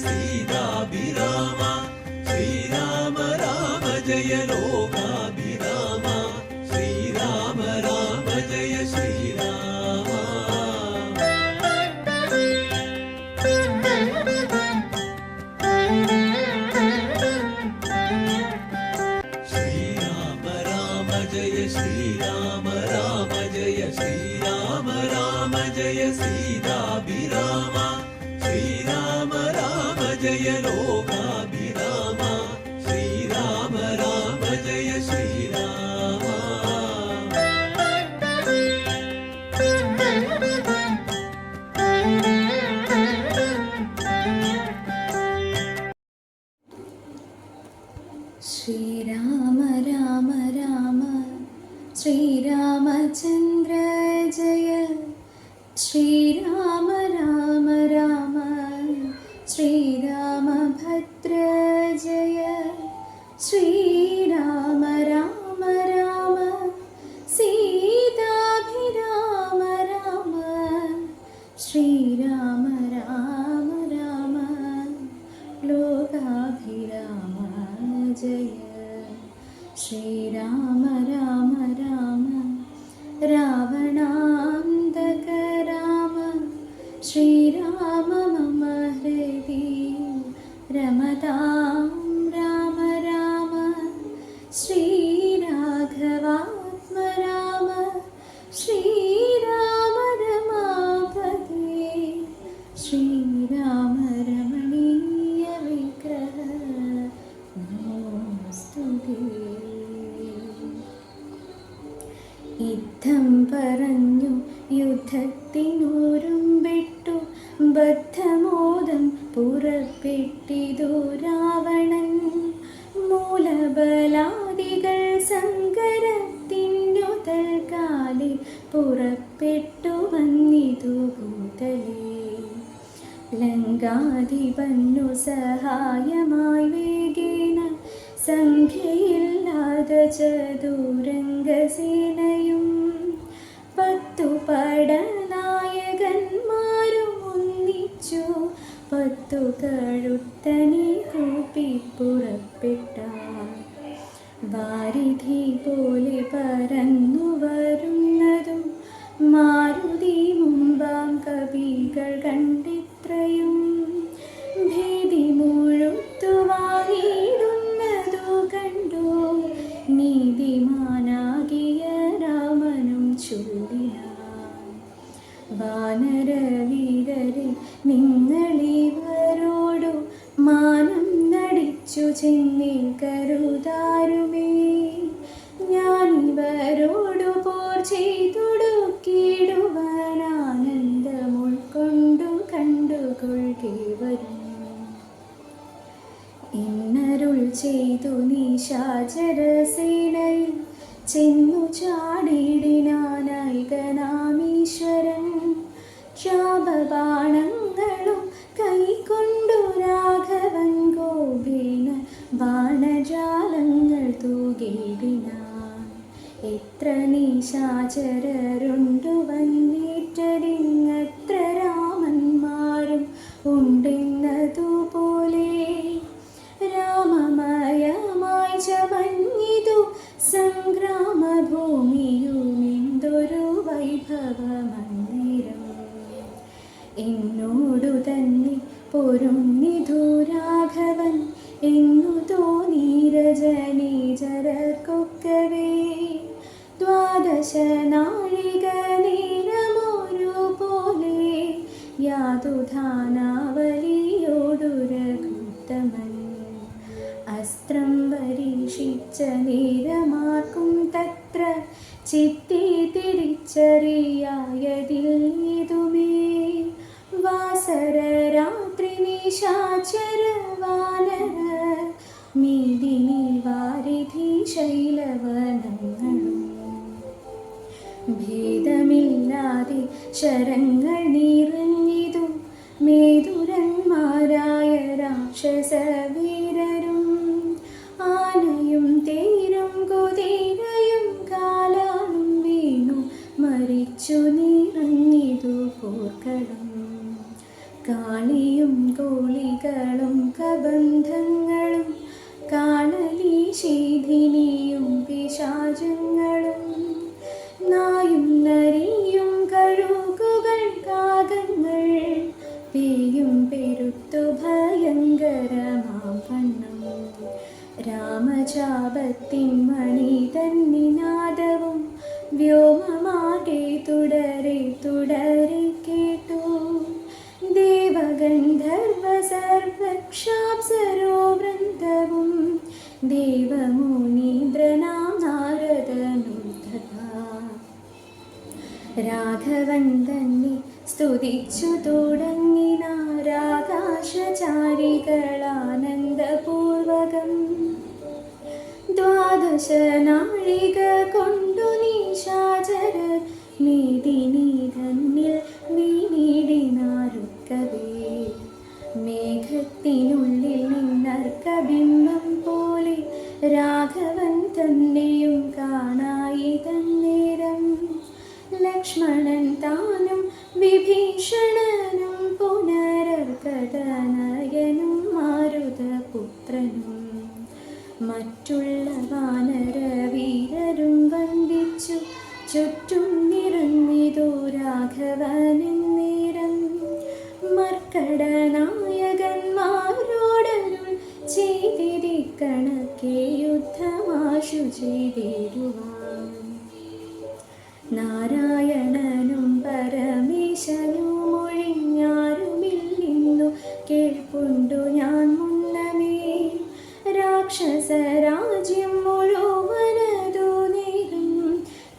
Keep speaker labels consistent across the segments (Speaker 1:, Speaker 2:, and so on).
Speaker 1: सीताभिराम श्रीराम राम जय लोकाभिराम श्रीराम राम जय श्रीराम श्रीराम राम जय श्रीराम राम जय श्रीराम राम जय सीताभिराम श्रीराम राम जय लोकाभिराम श्रीराम राम जय श्रीराम
Speaker 2: श्रीराम राम राम श्रीरामचन्द्र जय श्रीराम राम राम श्रीरामभद्र जय श्रीराम राम राम सीताभिराम राम श्रीराम राम राम लोकाभिराम जय श्रीराम राम राम रावणान्तक राम श्रीराम मम हृदि रमतां राम राम श्रीराघवात्म राम श्रीराम रमापते श्रीराम रमणीय विग्रह नमोऽस्तुते യുദ്ധം പറഞ്ഞു യുദ്ധത്തിനൂരും വിട്ടു ബദ്ധമോദം പുറപ്പെട്ടിതു രാവണൻ മൂലബലാദികൾ സങ്കരത്തിനു തൽക്കാലി പുറപ്പെട്ടു വന്നിതു ഭൂതലേ ലങ്കാധിപന്നു സഹായമായി വേഗേന സംഖ്യയില്ലാത ചതുരംഗസേനയും 10 പടനായകന്മാരും ഒന്നിച്ചു 10 കഴുത്തനെ കൂപ്പി പുറപ്പെട്ടാർ വാരിധി പോലെ പരന്നു വരുന്നതും മാരുതി മുമ്പാം കവികൾ കണ്ടിത്രയും ഭീതി മുഴുത്തു വാങ്ങിയിടുന്നതു കണ്ടു നീതിമാനാകിയ രാമനും ചൊല്ലിനാൻ വാനരവീരരെ നിങ്ങളിവരോടു മാനം നടിച്ചു ചെന്നിൽ കരുതാരുമേ ഞാനിവരോടു പോർ ചെയ്തൊടുക്കിടുവാൻ ആനന്ദം ഉൾക്കൊണ്ടു കണ്ടുകൊള്ളുക വരും എന്നരുൾ ചെയ്തു നിശാചരസേനയിൽ ചെന്നു ചാടിയിടിനാനായികനാമീശ്വരൻ ശാപബാണങ്ങളും കൈക്കൊണ്ടു രാഘവൻ ഗോപേന ബാണജാലങ്ങൾ തൂകിടിനാൻ എത്ര നിശാചരരുണ്ടു വന്നേറ്റരിങ്ങത്ര രാമന്മാരും ഉണ്ടെന്നതുപോലെ രാമമയമായി ചമഞ്ഞിതു സംഗ്രാമഭൂമിയുമെന്തൊരു വൈഭവമന്ദിരം എന്നോടു തന്നെ പൊരുന്നിതു രാഘവൻ എന്നു തോന്നീരജനീചരർക്കൊക്കവേ 12 നാഴിക നേരമൊരു പോലെ യാതുധാനാവലിയോടു രഘുത്തമൻ അസ്ത്രം പരീക്ഷിച്ച നേരമാർക്കും തത്ര ചിത്തി തിരിച്ചറിയായതില്ലേതുമേ വാസരരാത്രി നിശാചര വാനര മീദിനി വാരിധി ശൈലവനങ്ങളും ഭേദമില്ലാതെ ശരങ്ങൾ നിറഞ്ഞിതു മേതുരന്മാരായ രാക്ഷസവീരരും ആനയും തേരും കുതിരയും കാലാളും വീണു മരിച്ചു നിറഞ്ഞിതു പോർക്കളം കാളിയും കോളി കെണികളും കബന്ധങ്ങളും കാളലി ശീധിനിയും പിശാചങ്ങളും നായും നരിയും കഴുകുകൾ കാകങ്ങൾ പേയും പെരുത്തു ഭയങ്കരമാം വണ്ണം രാമചാപത്തിൻ മണി തന്നിനാദവും വ്യോമമാകെ തുടരെ തുടരെ കേട്ടു ദേവഗന്ധർവ സർവക്ഷാപ്സരോ വൃന്ദവും ദേവമുനീന്ദ്രനാം നാരദനും തഥാ രാഘവൻ തന്നെ സ്തുതിച്ചു തുടങ്ങിനാരാകാശചാരികളാനന്ദപൂർവകം ദ്വാദശ നാഴിക കൊണ്ടു നിശാചരർ നീതിനി തന്നിൽ വീണിടിനാരുക്കവേ മേഘത്തിനുള്ളിൽ നിന്നർക്കബിംബം പോലെ രാഘവൻ തന്നെയും കാണായി തന്നേരം ലക്ഷ്മണൻ താനും വിഭീഷണനും പുനരർക്കതനയനും മാരുതപുത്രനും മറ്റുള്ള വാനരവീരരും വന്ദിച്ചു ചുറ്റും നിറഞ്ഞിതു രാഘവനെന്നേരം മർക്കടനായകന്മാരോടരുൾ ചെയ്തിരിക്കണക്കെ യുദ്ധമാശു ചെയ്തിടുവാൻ നാരായണനും പരമേശനും ഒഴിഞ്ഞാരുമില്ലിന്നു കേൾപ്പുണ്ടു ഞാൻ മുന്നമേ രാക്ഷസരാജ്യം മുഴുവനതു നേരും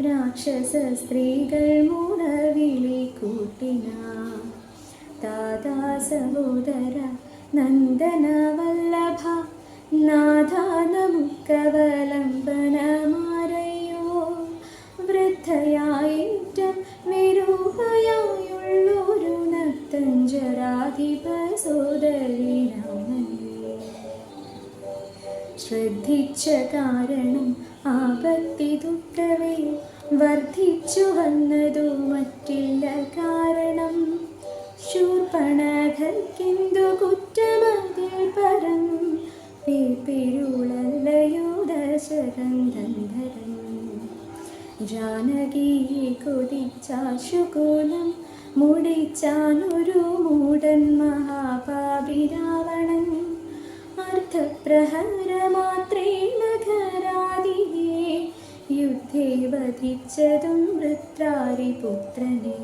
Speaker 2: രാക്ഷസ സ്ത്രീകൾ മുറവിളി കൂട്ടിന താതാ സഹോദര നന്ദന വല്ലഭ നാഥ നമുക്കവലംബനമാരയോ വൃദ്ധയായിട്ടും വിരൂപയായുള്ളൊരു നർത്തഞ്ചരാധിപ സോദരി രാമനെ ശ്രദ്ധിച്ച കാരണം ആപത്തി ദുഃഖവേ വർദ്ധിച്ചു വന്നതു മറ്റില്ല കാരണം ശൂർപ്പണഖർക്കെന്തു കുറ്റമതിൽ പരം പേരുളല്ലയോ ദശരന്ധരൻ ജാനകിയെ കൊതിച്ചാശുകൂലം മുടിച്ചാനൊരു മൂടൻ മഹാപാപി രാവണൻ അർത്ഥപ്രഹരമാത്രേണ ഖരാദിയെ യുദ്ധേ വധിച്ചതും വൃത്രാരിപുത്രനെ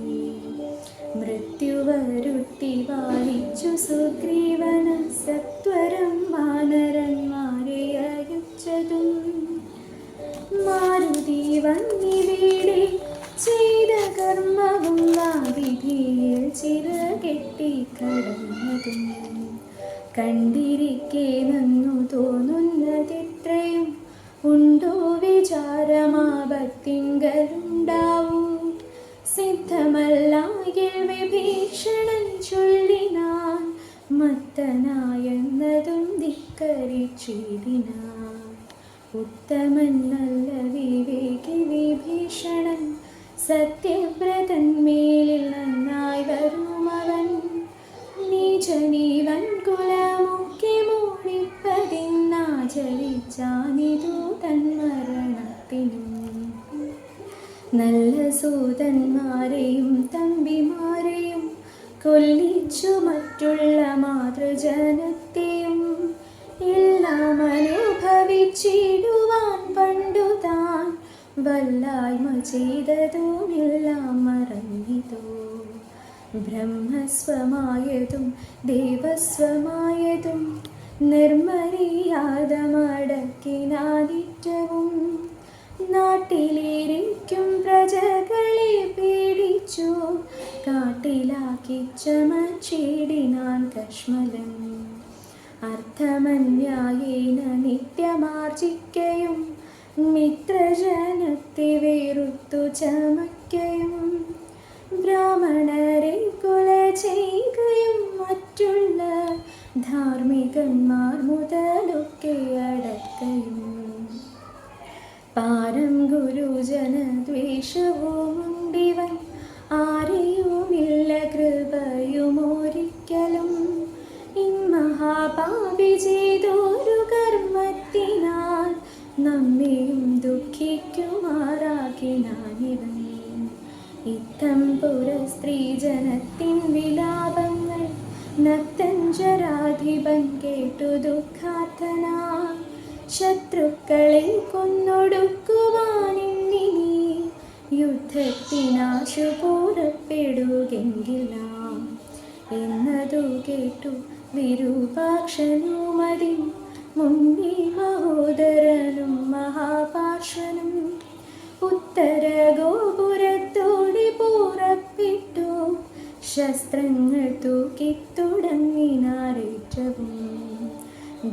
Speaker 2: മൃത്യുവരുത്തി വാരിച്ചു സുഗ്രീവന സത്വരം വാനരന്മാരെ അയച്ചതും മാരുതി വന്നിവിടെ ചെയ്ത കർമ്മവും വാവിധിയിൽ ചിറകെട്ടി കടന്നതും കണ്ടിരിക്കെ നന്നു തോന്നുന്നതിത്രയും ഉണ്ടോ വിചാരമാപത്തിങ്കലുണ്ടാവൂ സിദ്ധമല്ലായിൽ വിഭീഷണൻ ചൊല്ലിനാൻ മത്തനായെന്നതും ധിക്കരിച്ചിടിനാൻ ഉത്തമൻ നല്ല വിവേകി വിഭീഷണൻ സത്യവ്രതൻ മേലിൽ നന്നായി വരുമവൻ നീചനീവൻ കുലമുക്കി മൂടിപ്പതിന്നാചരിച്ചാനിതു തന്മരണത്തിനും നല്ല സൂതന്മാരെയും തമ്പിമാരെയും കൊല്ലിച്ചു മറ്റുള്ള മാതൃജനത്തെയും എല്ലാം അനുഭവിച്ചിടുവാൻ പണ്ടു താൻ വല്ലായ്മ ചെയ്തതുമെല്ലാം മറന്നിതോ ബ്രഹ്മസ്വമായതും ദേവസ്വമായതും നിർമ്മര്യാദമടക്കിനാദിറ്റവും നാട്ടിലിരിക്കും പ്രജകളെ പേടിച്ചു കാട്ടിലാക്കി ചമച്ചിടിനാൻ കശ്മലം അർത്ഥമന്യായേന നിത്യമാർജിക്കയും മിത്രജനത്തെ വേറുത്തു ചമയ്ക്കയും ബ്രാഹ്മണരെ കൊല ചെയ്യുകയും മറ്റുള്ള ധാർമ്മികന്മാർ മുതലൊക്കെ അടക്കയും പാരം ഗുരുജന ദ്വേഷവുമുണ്ടിവൻ ആരെയുമില്ല കൃപയുമൊരിക്കലും ഇമ്മ ഞാനിവൻ. ഇത്തം പുര സ്ത്രീജനത്തിൻ വിലാപങ്ങൾ നക്തഞ്ചരാധിപൻ കേട്ടു ദുഃഖാർത്തനാ. ശത്രുക്കളെ കൊന്നൊടുക്കുവാനിന്നിനി യുദ്ധത്തിനാശു പുറപ്പെടുകെങ്കില എന്നതു കേട്ടു വിരൂപാക്ഷനുമതി മുന്നി മഹോദരനും മഹാപാർശ്വനും ഉത്തര ഗോപുരത്തോടെ പുറപ്പെട്ടു. ശസ്ത്രങ്ങൾ തൂക്കിത്തുടങ്ങിനാരേറ്റവും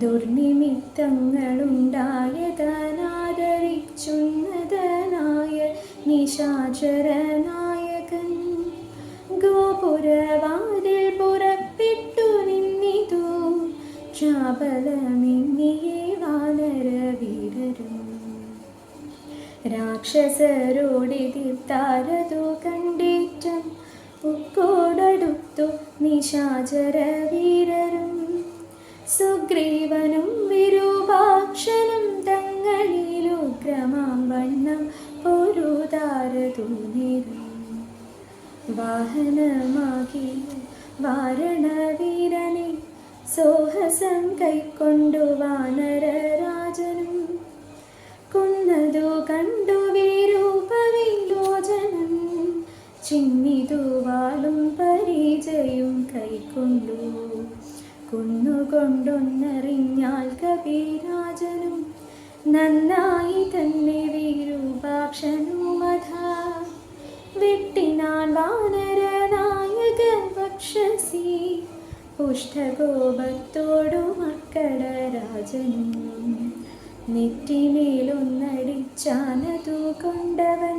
Speaker 2: ദുർനിമിത്തങ്ങളുണ്ടായതനാദരിച്ചുന്നതനായ നിശാചരനായകൻ ഗോപുരവാതിൽ പുറപ്പെട്ടു നിന്നിതു. ചാപലമിന്നിയേ വാനരവീരരും രാക്ഷസരോടെതിർത്താരതു കണ്ടേറ്റം ഉക്കോടടുത്തു നിശാചരവീരരും. സുഗ്രീവനും വിരൂപാക്ഷനും തങ്ങളിലുഗ്രമാം വണ്ണം പൊരുതാരതു നേരം. വാഹനമാകിയ വാരണവീരനെ സോഹസം കൈക്കൊണ്ടു വാനരരാജനും കൊന്നതു കണ്ടു വിരൂപവിലോചനം. ചിന്നിതു വാളും പരിചയും കൈക്കൊണ്ടു കൊന്നുകൊണ്ടൊന്നറിഞ്ഞാൽ കവിരാജനും നന്നായി തന്നെ വിരൂപാക്ഷനുമഥാ. വെട്ടിനാൻ വാനരനായക പക്ഷസി പുഷ്ടകോപത്തോടു മർക്കടരാജനും. നെറ്റിമേലൊന്നടിച്ചാനതു കൊണ്ടവൻ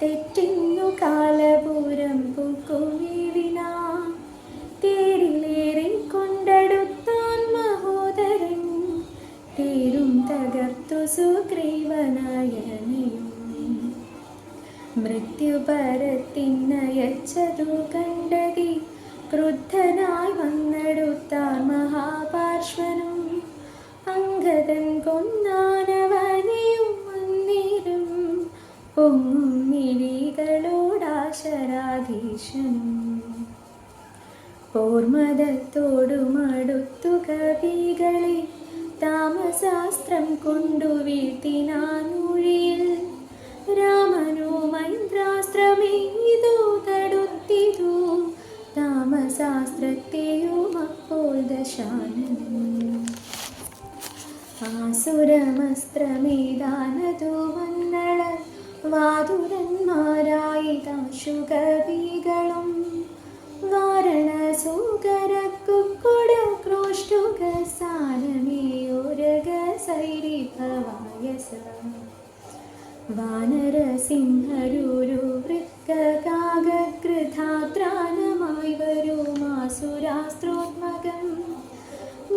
Speaker 2: തെറ്റിന്നു കാലപൂരം പൂക്കുവീഴിനാ. തേരിലേറി കൊണ്ടടുത്താൻ മഹോദരൻ തേരും തകർത്തു സുഗ്രീവനയനയും. മൃത്യുപരത്തിനയച്ചതു കണ്ടതി ക്രുദ്ധനായി വന്നെടുത്താർ മഹാപാർശ്വനും. അംഗദൻ കൊന്നാനവനെയും അന്നേരം പൊങ്ങും മിഴികളോടാശരാധീശനും. പോർമദത്തോടുമടുത്തു കവികളെ താമസാസ്ത്രം കൊണ്ടു വീഴ്ത്തിനാനൂഴിയിൽ. രാമനു മൈന്ദ്രാസ്ത്രമെയ്തു തടുത്തിതു താമസാസ്ത്രത്തെയും അപ്പോൾ ദശാനനും. ആസുരമസ്ത്രമേതാനതു വന്നള വാതുരന്മാരായിതാശുകവികളും. വാരണസൂകരക്കുക്കൊട ക്രോഷ്ടുക സാരമേയോരക സൈരിഭവായസ. വാനരസിംഹരൂരു വൃക്കകാഗൃധാത്രാനമായി വരുമാസുരാസ്ത്രോത്മകം.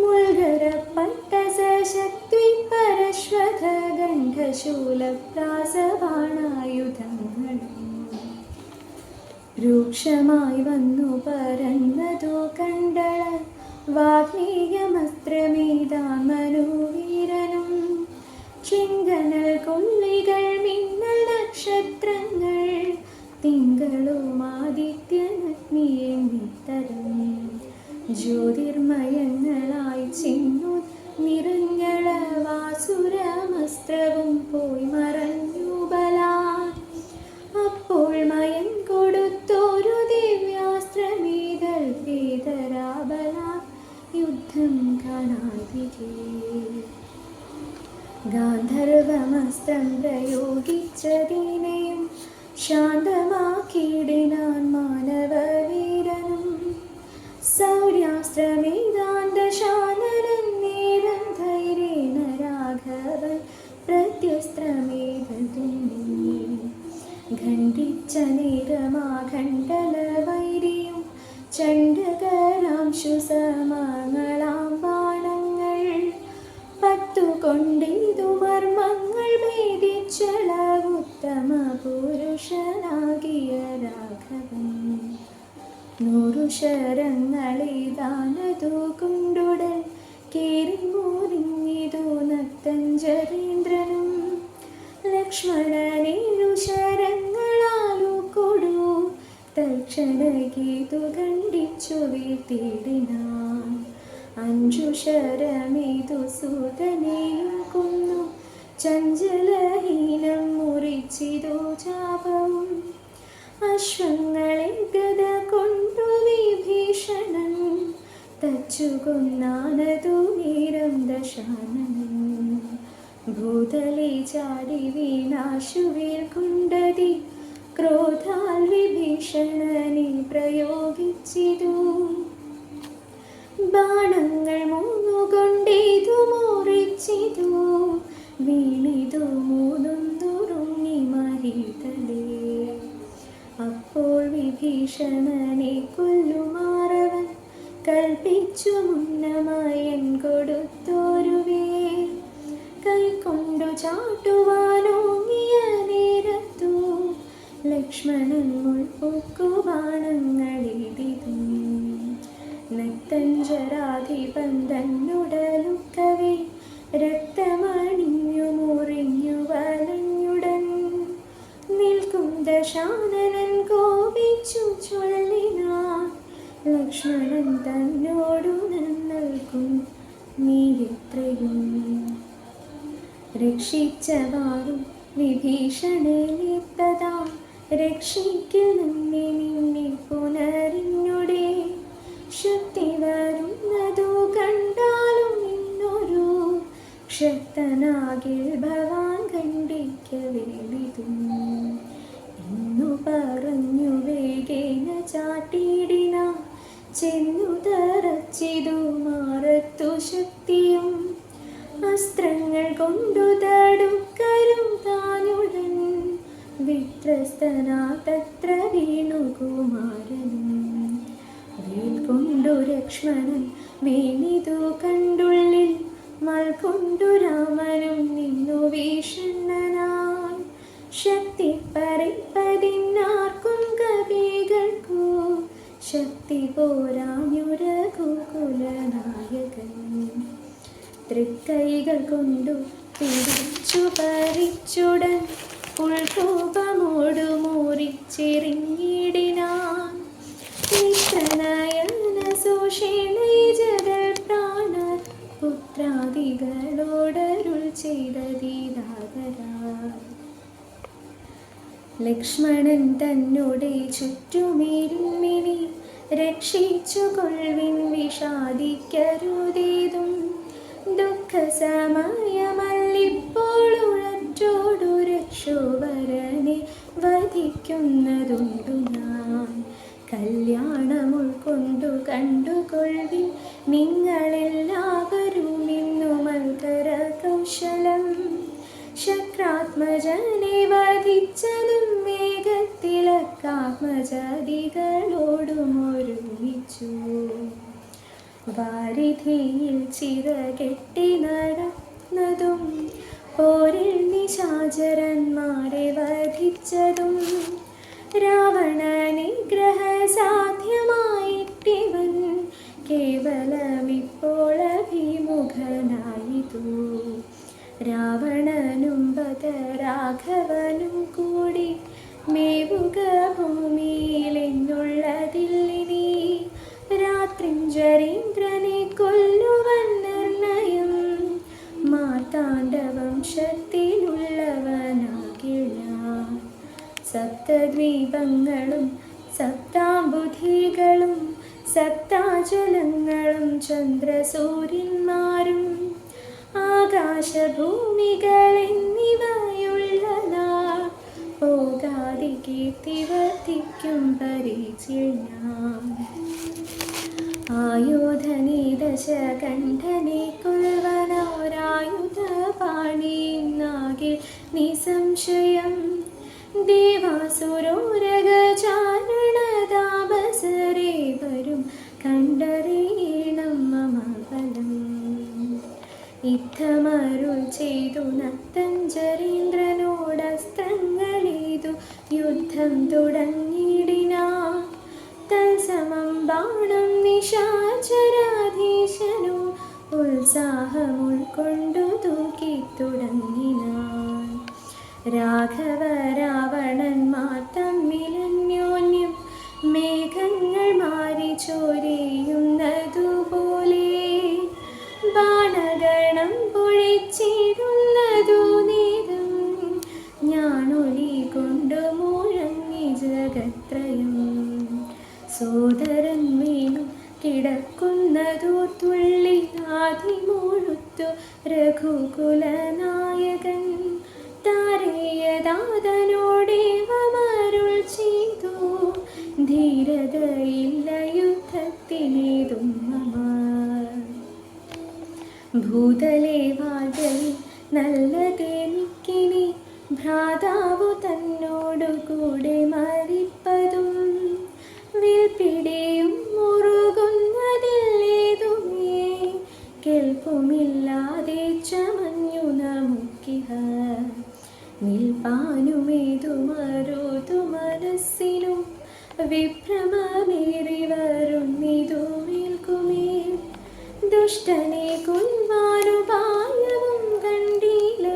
Speaker 2: മുൽഗരപ്പട്ട സശക്തി പരശ്വത ഗണ്ഡശൂലപ്രാസബാണായുധങ്ങളും രൂക്ഷമായി വന്നു പരന്നതു കണ്ടള വാഗ്നേയമസ്ത്രമേതാൻ മനോവീരനും. ചെങ്കനൽ കൊള്ളികൾ മിന്നൽ നക്ഷത്രങ്ങൾ തിങ്കളും ആദിത്യനഗ്നിയെന്നിത്തരം ജ്യോതിർമയങ്ങളായി ചിന്നു നിറങ്ങള വാസുരമസ്ത്രവും പോയി മറഞ്ഞു ബലാൽ. അപ്പോൾ മയൻ കൊടുത്തോരു ദിവ്യാസ്ത്രമേതൽ ഭേദരാബല യുദ്ധം കാണാതികേ. ഗാന്ധർവമസ്ത്രം പ്രയോഗിച്ചതിനെയും ശാന്തമാക്കിയിടിനാൻ മാനവവീരനും. സൗര്യാസ്ത്രമേതാന്തശാനരൻ നേരം ധൈര്യേണ രാഘവൻ പ്രത്യസ്ത്രമേതതുന്നി. ഖണ്ഡിച്ച നേരമാഖണ്ഡലവൈരിയും ചണ്ഡകരാംശു സമാങ്ങളാം ബാണങ്ങൾ. 10 കൊണ്ടിതു മർമ്മങ്ങൾ ഭേദിച്ചള ഉത്തമ പുരുഷനാകിയ രാഘവൻ. 100 ശരങ്ങളെയ്താനതു കൊണ്ടുടൽ കേറി മുറിഞ്ഞിതു നക്തഞ്ചരീന്ദ്രനും. ലക്ഷ്മണനേഴു ശരങ്ങൾ ഭീഷണഗീതു ഖണ്ഡിച്ചു വീഴ്ത്തിയിടിനാൻ. 5 ശരമേതു സൂതനെയും കൊന്നു ചഞ്ചലഹീനം മുറിച്ചിതു ചാപവും. അശ്വങ്ങളെ ഗദ കൊണ്ടു വിഭീഷണൻ തച്ചു കൊന്നാനതു നേരം ദശാനനൻ. ഭൂതലേ ചാടി വീണാശുവിൽ കൊണ്ടതി ക്രോധാൽ വിഭീഷണനെ പ്രയോഗിച്ചിതു. ബാണങ്ങൾ 3 കൊണ്ടിതു മുറിച്ചിതു വീണിതു 3 നുറുങ്ങി മഹിതലേ. അപ്പോൾ വിഭീഷണനെ കൊല്ലുമാറവൻ കൽപ്പിച്ചു മുന്നമയൻ കൊടുത്തോരു വേൽ. കൈക്കൊണ്ടു ചാട്ടുവാനോങ്ങിയ നേരത്തു ലക്ഷ്മണൻ മുൾപ്പൊക്കു ബാണങ്ങളെയ്തിതു. നക്തഞ്ചരാധിപൻ തന്നുടലുക്കവേ രക്തമണിഞ്ഞു മുറിഞ്ഞു വലഞ്ഞുടൻ. നിൽക്കും ദശാനനൻ കോപിച്ചു ചൊല്ലിനാൻ. ലക്ഷ്മണൻ തന്നോടു നൽകും നീ എത്രയും രക്ഷിച്ചവാറും വിഭീഷണനെ തഥാ രക്ഷിക്കിൽ നിന്നെ പുനരിഞ്ഞുടേ. ശക്തി വരുന്നതു കണ്ടാലും ഇന്നൊരു ശക്തനാകിൽ ഭവാൻ ഖണ്ഡിക്ക വേണ്ടിതും. എന്നു പറഞ്ഞു വേഗേന ചാട്ടിയിടിന ചെന്നു തറച്ചിതു മാറത്തു ശക്തിയും. അസ്ത്രങ്ങൾ കൊണ്ടു തടുക്കരും താനുടൻ വിത്രസ്തനാ തത്ര വീണു കുമാരനും. വേൽ കൊണ്ടു ലക്ഷ്മണൻ വീണിതു കണ്ടുള്ളിൽ മൽ കൊണ്ടു രാമനും നിന്നു ഭീഷണനായി. ശക്തി പറിപ്പതിനാർക്കും കവികൾക്കു ശക്തി പോരാഞ്ഞുരഘുകുലനായകൻ. തൃക്കൈകൾ കൊണ്ടു പിടിച്ചു പറിച്ചുടൻ ഉൾകോപമോടു മുറിച്ചെറിഞ്ഞിടിനാൻ. മിത്രനയന സോഷേണൈജകൾ പ്രാണ പുത്രാദികളോടരുൾ ചെയ്തതീതാകരാ. ലക്ഷ്മണൻ തന്നോടെ ചുറ്റുമിരുമിനി രക്ഷിച്ചു കൊൾവിൻ വിഷാദിക്കരുതേതും. ദുഃഖസമയമല്ലിപ്പോൾ ഉഴറ്റോടു രക്ഷോവരനെ വധിക്കുന്നതുണ്ടു ഞാൻ. കല്യാണം ഉൾക്കൊണ്ടു കണ്ടുകൊള്ളിൻ നിങ്ങളെല്ലാവരും ഇന്നു മൽക്കര കൗശലം. ശക്രാത്മജനെ വധിച്ചതും വേഗത്തിലക്കാത്മജാതികളോടും ഒരുമിച്ചു. വാരിധിയിൽ ചിറകെട്ടി നടന്നതും പോരിൽ നിശാചരന്മാരെ വധിച്ചതും. രാവണ നിഗ്രഹ സാധ്യമായിട്ടിവൻ കേവലമിപ്പോൾ അഭിമുഖനായിതു. രാവണനും ബദരാഘവനും കൂടി മേവുക ഭൂമിയിലെന്നുള്ളതില്ലിനി. രാത്രിഞ്ചരീന്ദ്രനെ കൊല്ലുവൻ നിർണയം മാർത്താണ്ഡവംശത്തിലുള്ളവനാകില്ല. സപ്തദ്വീപങ്ങളും സപ്താംബുധികളും സപ്താചലങ്ങളും ചന്ദ്രസൂര്യന്മാരും ആകാശഭൂമികൾ എന്നിവയുള്ളതാ പോകാതെ കീർത്തി വർദ്ധിക്കും പരിചിൽ ഞാൻ. ആയുധനെ ദശകണ്ഠനെ കൊൽവനോരായുധപാണിന്നാകിൽ നിസംശയം. ദേവാസുരോരഗചാരണതാപസരേവരും കണ്ടറിയണം മമ ബലം. യുദ്ധമരുൾ ചെയ്തു നക്തഞ്ചരീന്ദ്രനോടസ്ത്രങ്ങളേതു യുദ്ധം തുടങ്ങിയിടിനാൻ. തത്സമം ബാണം നിശാചരാധീശനു ഉത്സാഹം ഉൾക്കൊണ്ടു തൂക്കി തുടങ്ങിനാൻ. രാഘവ രാവണന്മാർ തമ്മിലന്യോന്യം നായകൻ താരേയദാതനോടേവമരുൾ ചെയ്തു, ധീരതയില്ല യുദ്ധത്തിനേതും മമ. ഭൂതലേ വാഴ്കയിൽ നല്ലതെനിക്കിനി, ഭ്രാതാവു തന്നോടു കൂടെ മരിപ്പതും. വിൽപ്പിടിയും മുറുകുന്നതില്ലേതുമേ, കേൾപ്പുമില്ലാതെ ചമഞ്ഞു നമുക്കിഹ. നിൽപ്പാനുമേതു മറുതു മനസ്സിനും, വിഭ്രമമേറി വരുന്നിതു മേൽക്കുമേൽ. ദുഷ്ടനെ കൊല്ലുവാനുപായവും കണ്ടില്ല,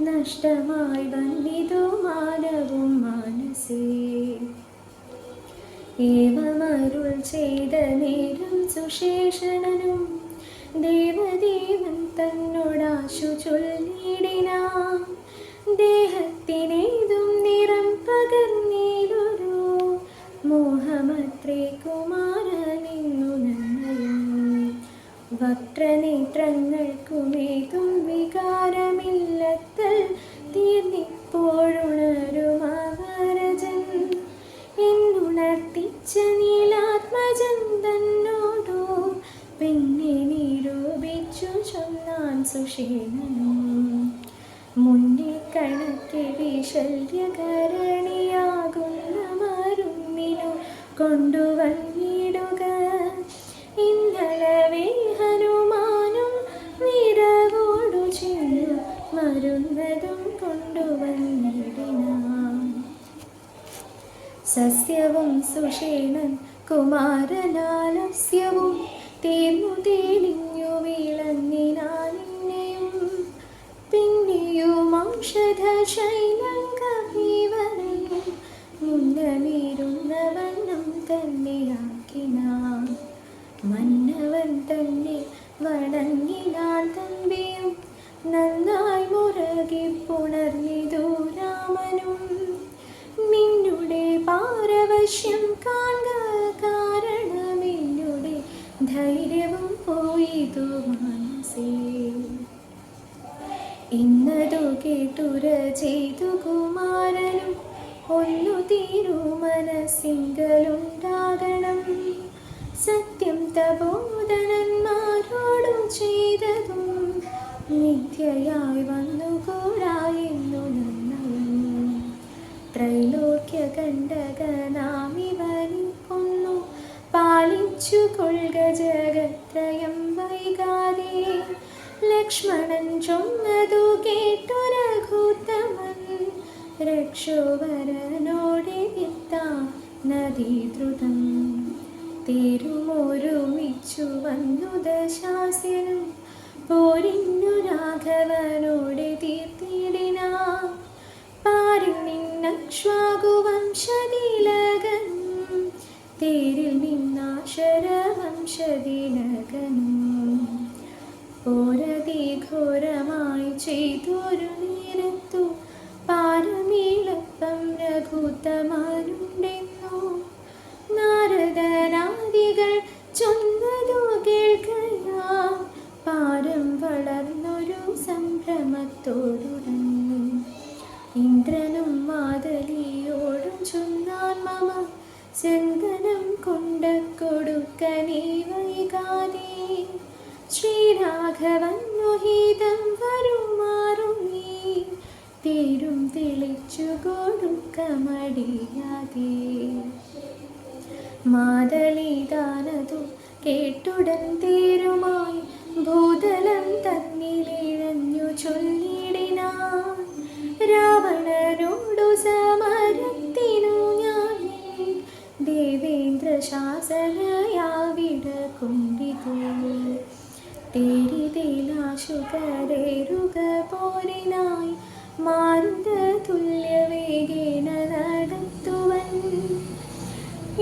Speaker 2: നഷ്ടമായി വന്നിതു മാനവും മനസ്സേ. ഏവമരുൾ ചെയ്ത നേരം സുശേഷണനും, ദേവദേവൻ തന്നോടാശു ചൊല്ലിടിനാൻ. ദേഹത്തിനേതും നിറം പകർന്നീലൊരു, മോഹമത്രേ കുമാരനിന്നു നന്നയം. വക്രനേത്രങ്ങൾക്കുമേതും വികാരമില്ലത്തൽ, തീർന്നിപ്പോഴുണരും അവരജൻ. എന്നുണർത്തിച്ച നീലാത്മജൻ തന്നോടു, പിന്നെ നിരൂപിച്ചു ചൊന്നാൻ സുഷേണനും. മുന്നിൽ കണക്കെ വിശല്യകരണിയാകുന്ന മരുന്നിനു കൊണ്ടുവന്നിടുക. ഇന്നലവേ ഹനുമാനും വിരവോടു ചെന്നു മരുന്നതും കൊണ്ടുവന്നിടിനാൻ. സസ്യവും സുഷേണൻ കുമാരനാലസ്യവും, തീർന്നു തെളിഞ്ഞു വിളങ്ങിനാനിന്നെയും. പിന്നെയും ഔഷധശൈലം കവിവരൻ, മുന്നമേറുന്ന വണ്ണം തന്നെയാക്കിനാൻ. മന്നവൻ തന്നെ വണങ്ങിനാൻ തമ്പിയും, നന്നായി മുറകി പുണർന്നിതു രാമനും. നിന്നുടെ പാരവശ്യം കാൺക, കാരണമെന്നുടെ ധൈര്യവും പോയിതു മനസ്സേ. ഇന്നതു കേട്ടുര ചെയ്തു കുമാരനും, ഒന്നു തീരു മനസ്സിങ്കലുണ്ടാകണം. സത്യം തപോധനന്മാരോടു ചെയ്തതും, മിഥ്യയായി വന്നുകൂടായെന്നു നന്നയം. ത്രൈലോക്യ കണ്ടകനാമിവനെ കൊന്നു, പാലിച്ചു കൊള്ളുക ജഗത്രയം വൈകാതെ. ലക്ഷ്മണൻ ചൊന്നതു കേട്ടു രഘുത്തമൻ, രക്ഷോവരനോടെത്താൻ നദീദ്രുതം. തേരുമൊരുമിച്ചു വന്നു ദശാസ്യനും, പോരിന്നു രാഘവനോടെ തീർത്തിടിനാൻ. പാരിൽ നിന്നക്ഷ്വാകുവംശതിലകനും, തേരിൽ നിന്നാശരവംശതിലകനും. പോരതിഘോരമായി ചെയ്തൊരു നേരത്തു, പാരമീളപ്പം രഘുത്തമനുണ്ടെന്നു. നാരദനാദികൾ ചൊന്നതു കേൾക്കയാ, പാരം വളർന്നൊരു സംഭ്രമത്തോടുടൻ. ഇന്ദ്രനും മാതലിയോടും ചൊന്നാൻ മമ, ചന്ദനം കൊണ്ട കൊടുക്കനീ വൈകാതെ. ശ്രീരാഘവന്നുഹിതം വരുമാറുമീ, തേരും തെളിച്ചു കൊടുക്ക മടിയാതെ. മാതലിതാനതു കേട്ടുടൻ തേരുമായി, ഭൂതലം തന്നിലിഴഞ്ഞു ചൊല്ലിടിനാൻ. രാവണനോടു സമരത്തിനു ഞാൻ ദേവേന്ദ്ര ശാസനയാവിട കൊണ്ടിതു. തേരിതേലാശുകരേറുക പോരിനായി, മാരുത തുല്യവേഗേന നടത്തുവൻ.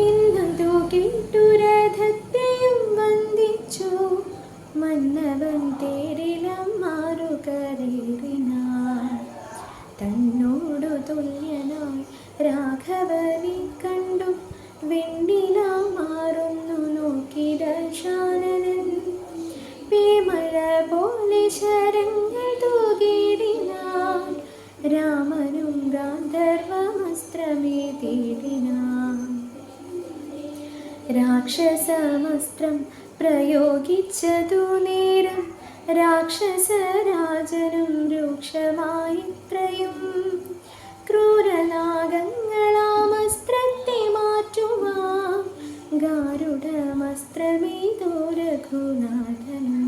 Speaker 2: ഇന്നതു കേട്ടു രഥത്തെയും വന്ദിച്ചു, മന്നവൻ തേരിലം മാറുകരേറിനാൻ. തന്നോടു തുല്യനായി രാഘവനെ കണ്ടു, വെണ്ണിലാ മാറുന്നു നോക്കി ദശാനനൻ. പേമഴ പോലെ ശരങ്ങൾ തൂകി രാക്ഷസമസ്ത്രം പ്രയോഗിച്ചതു നേരം രാക്ഷസരാജനും രൂക്ഷമായിത്രയും. ക്രൂരനാഗങ്ങളാമസ്ത്രത്തെ മാറ്റുവാൻ ഗാരുഡമസ്ത്രമേതോ രഘുനാഥനും.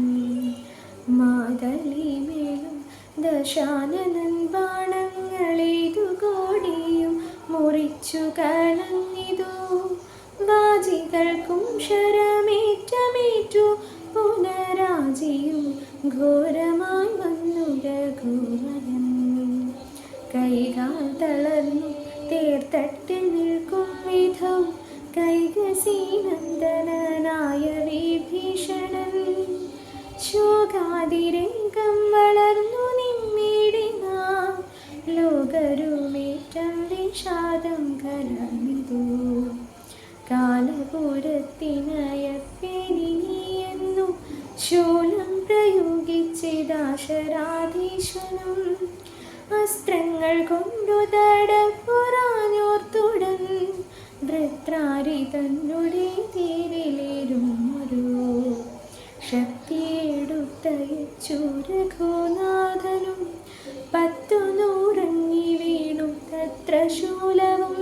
Speaker 2: മാതലിമേലും ദശാനനൻ ബാണങ്ങളേതു കോടിയും മുറിച്ചു കളഞ്ഞിതു. വാജികൾക്കും ശരമേറ്റമേറ്റു പുനരാജിയും ഘോരമായി വന്നു രഘുവരൻ. കൈകാൽ തളർന്നു തേർത്തട്ടിൽ നിൽക്കും വിധം കൈകസീനന്ദനായ വിഭീഷണൻ. ശോകാതിരംഗം വളർന്നു നിമ്മിടിനാൻ ലോകരുമേറ്റം വിഷാദം കലർന്നിതു. കാലപുരത്തിനയപ്പെരിനിയെന്നു ശൂലം പ്രയോഗിച്ചിതാശരാധീശ്വരം. അസ്ത്രങ്ങൾ കൊണ്ടു തടപ്പുറാഞ്ഞോർത്തുടൻ വൃത്രാരി തന്നുടെ തേരിലേറുമൊരു ശക്തിയെടുത്തയച്ചു രഘുനാഥനും. 10 നൂറങ്ങി വീണു തത്ര ശൂലവും.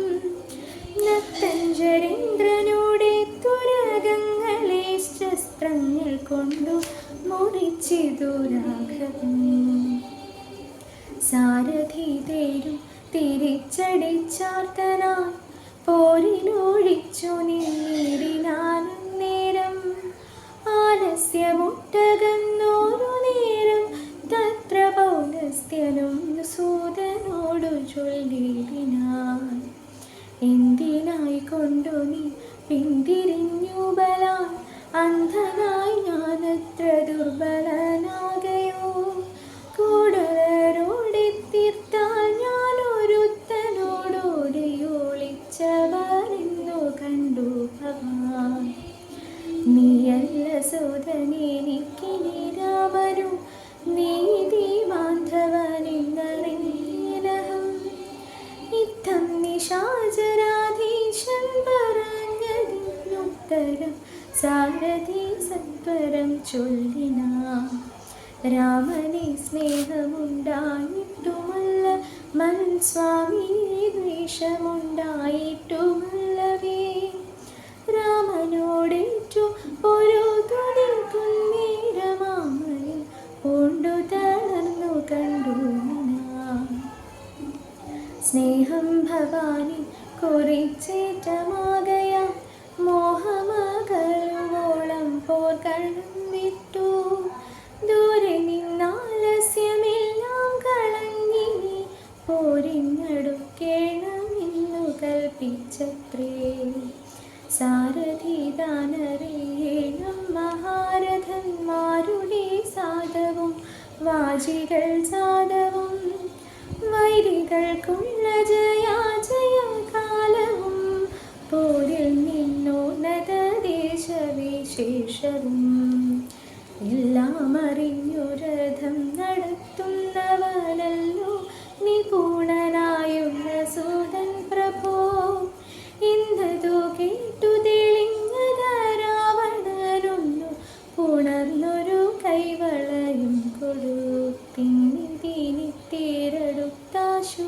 Speaker 2: നക്തഞ്ചരേന്ദ്രനോടെ തുരകങ്ങളെ ശസ്ത്രങ്ങൾ കൊണ്ടു മുറിച്ചിതു രാഘവൻ. സാരഥി തേരും തിരിച്ചടിച്ചാർത്തനായി പോരിനൊഴിച്ചു നിന്നിടിനാനേരം. ആലസ്യമൊട്ടകന്നോരു നേരം തത്ര പൗലസ്ത്യനും സൂതനോടു ചൊല്ലിടിനാൻ. എന്തിനായി കൊണ്ടു നീ പിന്തിരിഞ്ഞു ബലാൽ അന്ധനായി ഞാനത്ര ദുർബലനാകയോ. കൂടുതലോടെ തീർത്താൽ ഞാനൊരുത്തനോടോടിയൊളിച്ചവരെന്നു കണ്ടു ഭവാൻ. നീയല്ല സൂതനെനിക്കിനി രാമനും നീതി ബാന്ധവനെന്നറിഞ്ഞിരഹം. ഇത്തം നിശാചരാധീശൻ പറഞ്ഞതിനുത്തരം സാരഥി സത്വരം ചൊല്ലിനാൻ. രാമനെ സ്നേഹമുണ്ടായിട്ടുമല്ല മൻസ്വാമിയെ ദ്വേഷമുണ്ടായിട്ടുമല്ലവേ. രാമനോടേറ്റു ഒരു തുണിക്കുന്നേരമാമനിൽ പൂണ്ടു തളർന്നു കണ്ടു ഞാൻ. സ്നേഹം ഭവാനി കുറിച്ചേറ്റമാകയാ മോഹമകലുവോളം പോർക്കളം വിട്ടു. ദൂരെ നിന്നാലസ്യമെല്ലാം കളഞ്ഞിനി പോരിഞ്ഞടുക്കേണമെന്നു കൽപ്പിച്ചത്രേ. സാരഥി താനറിയേണം മഹാരഥന്മാരുടെ സാധവും വാജികൾ സാധവും. വൈരികൾക്കുള്ള ജയാജയകാലവും പോരിൽ നിന്നോന്നത ദേശവിശേഷവും. എല്ലാം അറിഞ്ഞു രഥം നടത്തുന്നവനല്ലോ നിപുണനായുള്ള സൂതൻ പ്രഭോ. എന്നതു കേട്ടു തെളിഞ്ഞത രാവണനൊന്നു പുണർന്നൊരു കൈവളയും കൊടുത്തിനി തേരെടുത്താശു